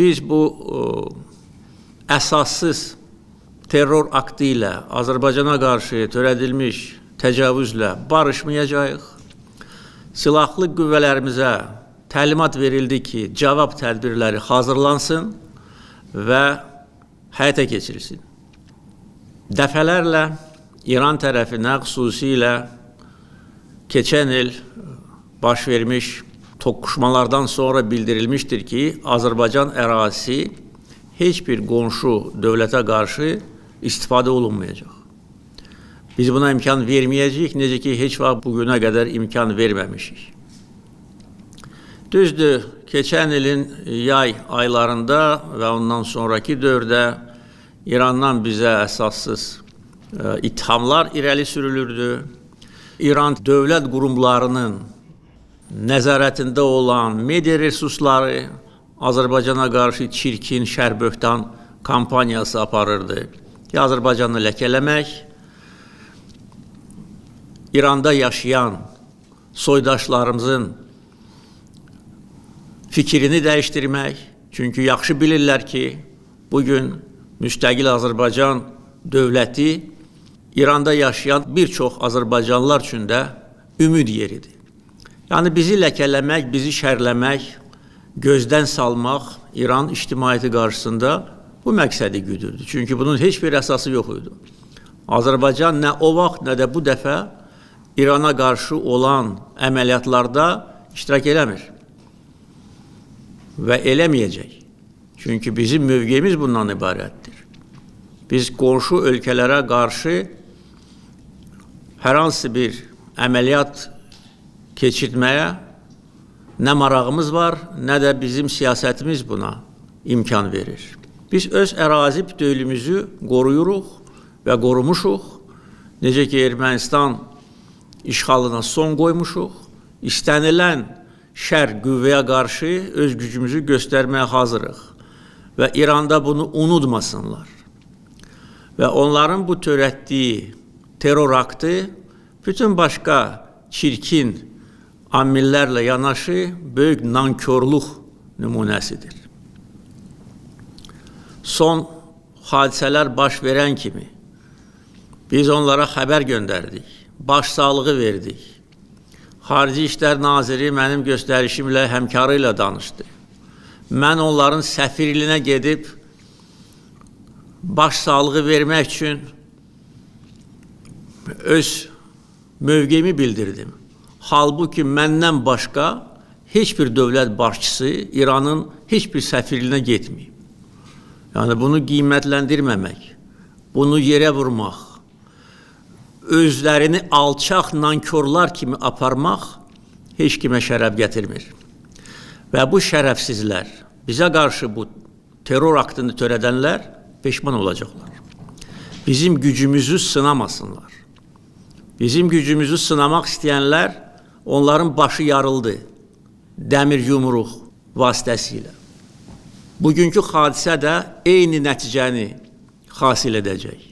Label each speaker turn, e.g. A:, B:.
A: Biz bu əsassız terror aktı ilə Azərbaycana qarşı törədilmiş təcavüzlə barışmayacağıq. Silahlı qüvvələrimizə təlimat verildi ki, cavab tədbirləri hazırlansın və həyata keçirilsin. Dəfələrlə İran tərəfinə xüsusilə keçən il baş vermiş toqquşmalardan sonra bildirilmişdir ki, Azərbaycan ərazisi heç bir qonşu dövlətə qarşı istifadə olunmayacaq. Biz buna imkan verməyəcəyik, necə ki, heç vaxt bugünə qədər imkan verməmişik. Düzdür, keçən ilin yay aylarında və ondan sonraki dövrdə İrandan bizə əsassız ittihamlar irəli sürülürdü. İran dövlət qurumlarının nəzarətində olan media resursları Azərbaycana qarşı çirkin şər-böhtan kampaniyası aparırdı. Azərbaycanı ləkələmək, İranda yaşayan soydaşlarımızın fikrini dəyişdirmək. Çünki yaxşı bilirlər ki, bugün müstəqil Azərbaycan dövləti İranda yaşayan bir çox Azərbaycanlılar üçün də ümid yeridir. Yəni bizi ləkələmək, bizi şərləmək, gözdən salmaq İran ictimaiyyəti qarşısında bu məqsədi güdürdü. Çünki bunun heç bir əsası yox idi. Azərbaycan nə o vaxt, nə də bu dəfə İrana qarşı olan əməliyyatlarda iştirak eləmir və eləməyəcək. Çünki bizim mövqeyimiz bundan ibarətdir. Biz qonşu ölkələrə qarşı hər hansı bir əməliyyat keçirtməyə nə marağımız var, nə də bizim siyasətimiz buna imkan verir. Biz öz ərazi bütövlüyümüzü qoruyuruq və qorumuşuq. Necə ki, Ermənistan işğalına son qoymuşuq. İstənilən şər qüvvəyə qarşı öz gücümüzü göstərməyə hazırıq. Və İranda bunu unutmasınlar. Və onların bu törətdiyi terror aktı bütün başqa çirkin amillərlə yanaşı böyük nankörlük nümunəsidir. Son hadisələr baş verən kimi biz onlara xəbər göndərdik, başsağlığı verdik. Xarici İşlər Naziri mənim göstərişimlə həmkarı ilə danışdı. Mən onların səfirliyinə gedib başsağlığı vermək üçün öz mövqeyimi bildirdim. Halbuki məndən başqa heç bir dövlət başçısı İranın heç bir səfirliyinə getməyib. Yəni bunu qiymətləndirməmək, bunu yerə vurmaq, özlərini alçaq nankörlar kimi aparmaq heç kimə şərəf gətirmir. Və bu şərəfsizlər, bizə qarşı bu terror aktını törədənlər peşman olacaqlar. Bizim gücümüzü sınamasınlar. Bizim gücümüzü sınamaq istəyənlər, onların başı yarıldı dəmir yumruq vasitəsilə. Bugünkü hadisə də eyni nəticəni hasil edəcək.